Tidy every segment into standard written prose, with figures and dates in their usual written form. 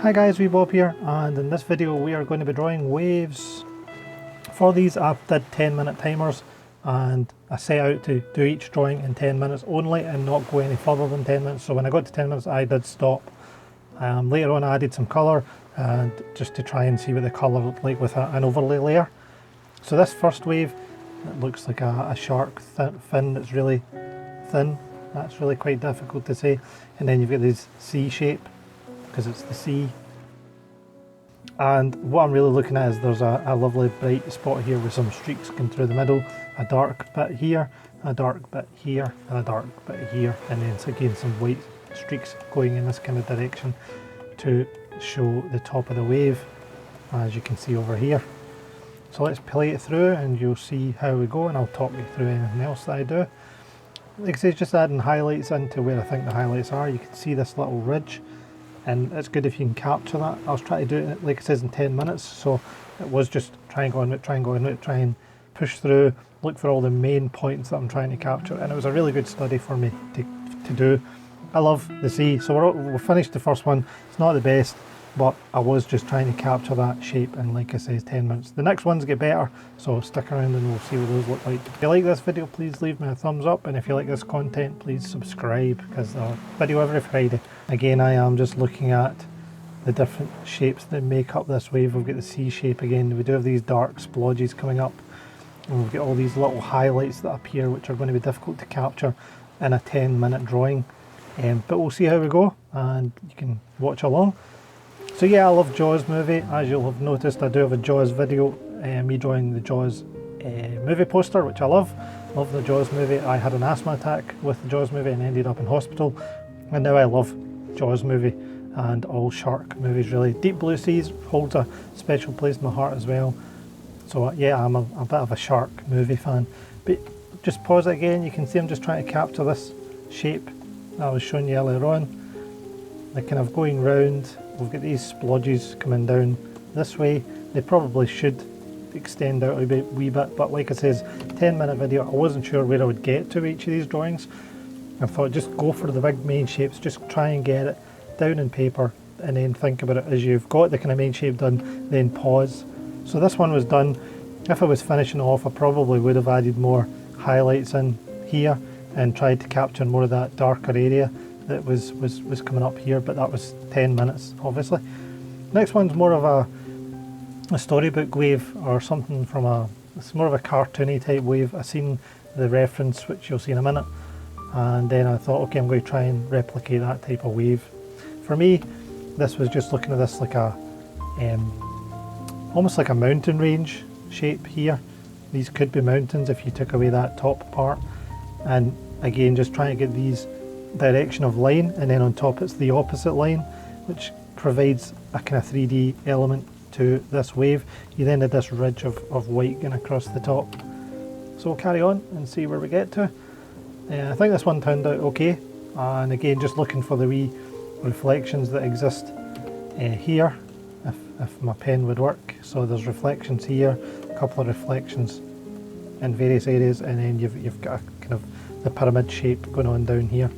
Hi guys, Bob here, and in this video we are going to be drawing waves. For these I did 10-minute timers, and I set out to do each drawing in 10 minutes only and not go any further than 10 minutes. So when I got to 10 minutes I did stop. Later on I added some colour, and just to try and see what the colour looked like with an overlay layer. So this first wave, it looks like a shark fin that's really thin. That's really quite difficult to say. And then you've got this C shape, because it's the sea. And what I'm really looking at is there's a lovely bright spot here with some streaks going through the middle, a dark bit here, a dark bit here, and a dark bit here, and then again some white streaks going in this kind of direction to show the top of the wave, as you can see over here. So let's play it through and you'll see how we go, and I'll talk you through anything else that I do. Like I say, just adding highlights into where I think the highlights are. You can see this little ridge, and it's good if you can capture that. I was trying to do it, like it says, in 10 minutes, so it was just try and go in it, try and go in it, try and push through, look for all the main points that I'm trying to capture, and it was a really good study for me to do. I love the sea, so we're finished the first one. It's not the best, but I was just trying to capture that shape in, like I says, 10 minutes. The next ones get better, so stick around and we'll see what those look like. If you like this video, please leave me a thumbs up, and if you like this content, please subscribe, because there's a video every Friday. Again, I am just looking at the different shapes that make up this wave. We've got the C shape again, we do have these dark splodges coming up, and we've got all these little highlights that appear, which are going to be difficult to capture in a 10-minute drawing. But we'll see how we go, and you can watch along. So yeah, I love Jaws movie. As you'll have noticed, I do have a Jaws video, me drawing the Jaws movie poster, which I love. Love the Jaws movie. I had an asthma attack with the Jaws movie and ended up in hospital, and now I love Jaws movie and all shark movies really. Deep Blue Seas holds a special place in my heart as well. So yeah, I'm a bit of a shark movie fan. But just pause it again, you can see I'm just trying to capture this shape that I was showing you earlier on. Like kind of going round. We've got these splodges coming down this way. They probably should extend out a wee bit, but like I says, 10-minute video, I wasn't sure where I would get to each of these drawings. I thought just go for the big main shapes, just try and get it down in paper, and then think about it as you've got the kind of main shape done, then pause. So this one was done. If I was finishing off, I probably would have added more highlights in here and tried to capture more of that darker area that was coming up here, but that was 10 minutes obviously. Next one's more of a storybook wave, or something from it's more of a cartoony type wave. I seen the reference, which you'll see in a minute, and then I thought, okay, I'm going to try and replicate that type of wave. For me, this was just looking at this like a almost like a mountain range shape here. These could be mountains if you took away that top part, and again just trying to get these direction of line, and then on top it's the opposite line, which provides a kind of 3D element to this wave. You then had this ridge of white going across the top. So we'll carry on and see where we get to. I think this one turned out okay, and again just looking for the wee reflections that exist here, if my pen would work. So there's reflections here, a couple of reflections in various areas, and then you've got a kind of the pyramid shape going on down here.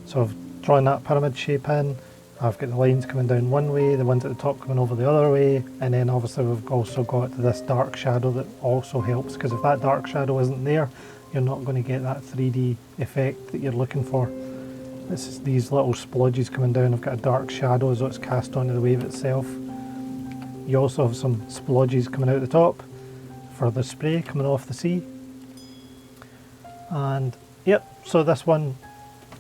So I've drawn that pyramid shape in, I've got the lines coming down one way, the ones at the top coming over the other way, and then obviously we've also got this dark shadow that also helps, because if that dark shadow isn't there, you're not going to get that 3D effect that you're looking for. This is these little splodges coming down, I've got a dark shadow as though it's cast onto the wave itself. You also have some splodges coming out the top for the spray coming off the sea. And yep, so this one,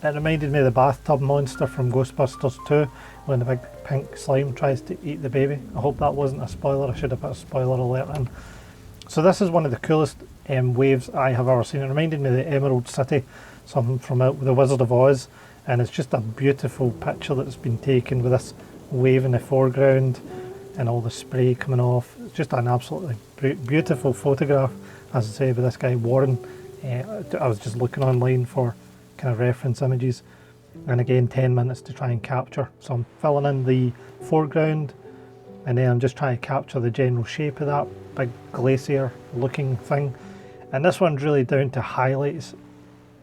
it reminded me of the bathtub monster from Ghostbusters 2, when the big pink slime tries to eat the baby. I hope that wasn't a spoiler, I should have put a spoiler alert in. So this is one of the coolest waves I have ever seen. It reminded me of the Emerald City, something from The Wizard of Oz, and it's just a beautiful picture that's been taken with this wave in the foreground and all the spray coming off. It's just an absolutely beautiful photograph, as I say, by this guy Warren. I was just looking online for kind of reference images, and again 10 minutes to try and capture. So I'm filling in the foreground, and then I'm just trying to capture the general shape of that big glacier looking thing. And this one's really down to highlights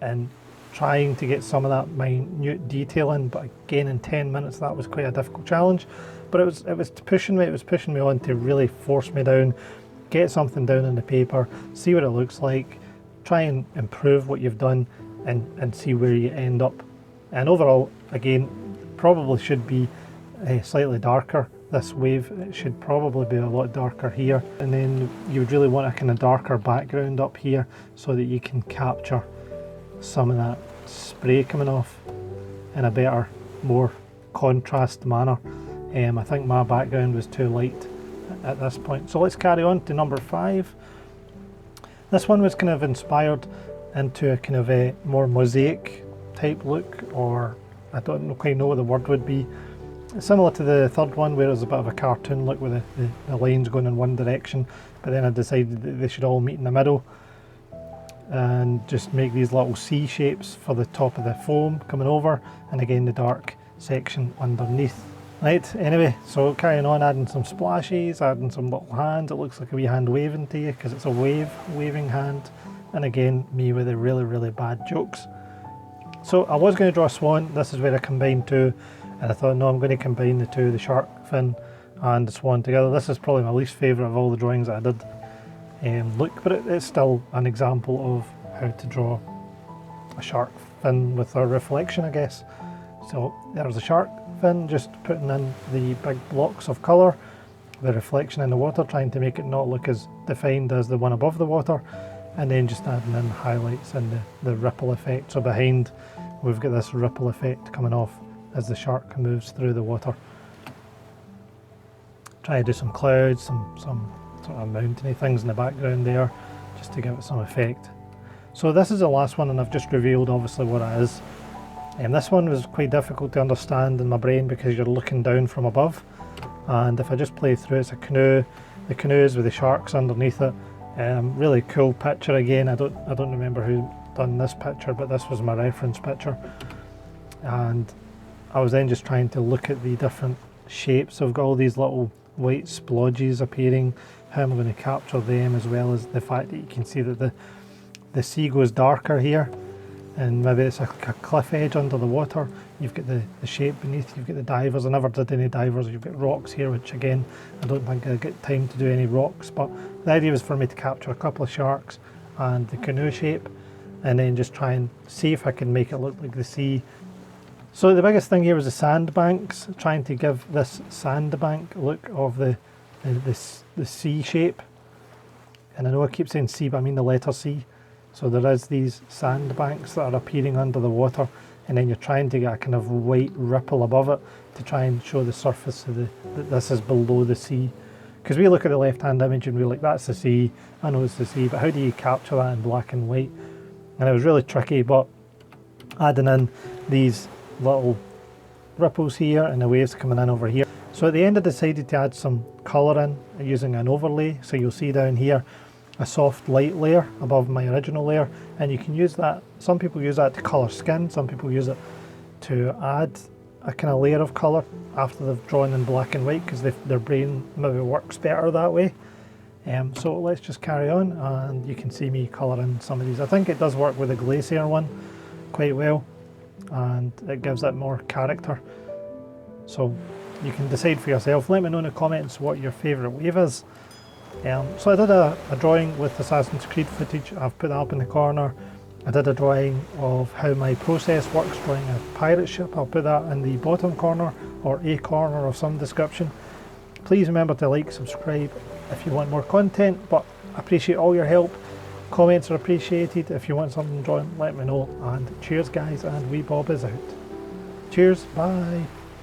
and trying to get some of that minute detail in, but again in 10 minutes that was quite a difficult challenge. But it was pushing me on to really force me down, get something down on the paper, see what it looks like, try and improve what you've done, and see where you end up. And overall, again, probably should be slightly darker. This wave, it should probably be a lot darker here, and then you would really want a kind of darker background up here so that you can capture some of that spray coming off in a better, more contrast manner. I think my background was too light at this point. So let's carry on to number 5. This one was kind of inspired into a kind of a more mosaic type look, or I don't quite know what the word would be. Similar to the third one where it was a bit of a cartoon look with the lines going in one direction, but then I decided that they should all meet in the middle and just make these little C shapes for the top of the foam coming over, and again the dark section underneath. Right, anyway, so carrying on, adding some splashes, adding some little hands. It looks like a wee hand waving to you because it's a waving hand, and again me with the really bad jokes. So I was going to draw a swan. This is where I combined two, and I thought, no, I'm going to combine the two, the shark fin and the swan together. This is probably my least favourite of all the drawings that I did. Look, but it's still an example of how to draw a shark fin with a reflection, I guess. So there's the shark fin, just putting in the big blocks of colour, the reflection in the water, trying to make it not look as defined as the one above the water, and then just adding in highlights and the ripple effect. So behind we've got this ripple effect coming off as the shark moves through the water. Try to do some clouds, some sort of mountainy things in the background there, just to give it some effect. So this is the last one, and I've just revealed obviously what it is. And this one was quite difficult to understand in my brain because you're looking down from above, and if I just play through, it's a canoe. The canoes with the sharks underneath it. Really cool picture again. I don't remember who done this picture, but this was my reference picture. And I was then just trying to look at the different shapes. So I've got all these little white splodges appearing. How am I going to capture them, as well as the fact that you can see that the sea goes darker here, and maybe it's like a cliff edge under the water. You've got the shape beneath, you've got the divers. I never did any divers. You've got rocks here, which again, I don't think I'll get time to do any rocks, but the idea was for me to capture a couple of sharks and the canoe shape, and then just try and see if I can make it look like the sea. So the biggest thing here was the sandbanks, trying to give this sandbank look of the C shape. And I know I keep saying C, but I mean the letter C. So there is these sandbanks that are appearing under the water, and then you're trying to get a kind of white ripple above it to try and show the surface of that this is below the sea. Because we look at the left-hand image and we're like, that's the sea, I know it's the sea, but how do you capture that in black and white? And it was really tricky, but adding in these little ripples here and the waves coming in over here. So at the end I decided to add some colour in using an overlay. So you'll see down here a soft light layer above my original layer, and you can use that. Some people use that to colour skin, some people use it to add a kind of layer of colour after they've drawn in black and white, because their brain maybe works better that way. So let's just carry on, and you can see me colouring some of these. I think it does work with the glacier one quite well, and it gives it more character. So you can decide for yourself. Let me know in the comments what your favourite wave is. So I did a drawing with Assassin's Creed footage. I've put that up in the corner. I did a drawing of how my process works drawing a pirate ship. I'll put that in the bottom corner, or a corner of some description. Please remember to like, subscribe if you want more content, but I appreciate all your help. Comments are appreciated. If you want something drawn, let me know. And cheers guys, and wee Bob is out. Cheers, bye.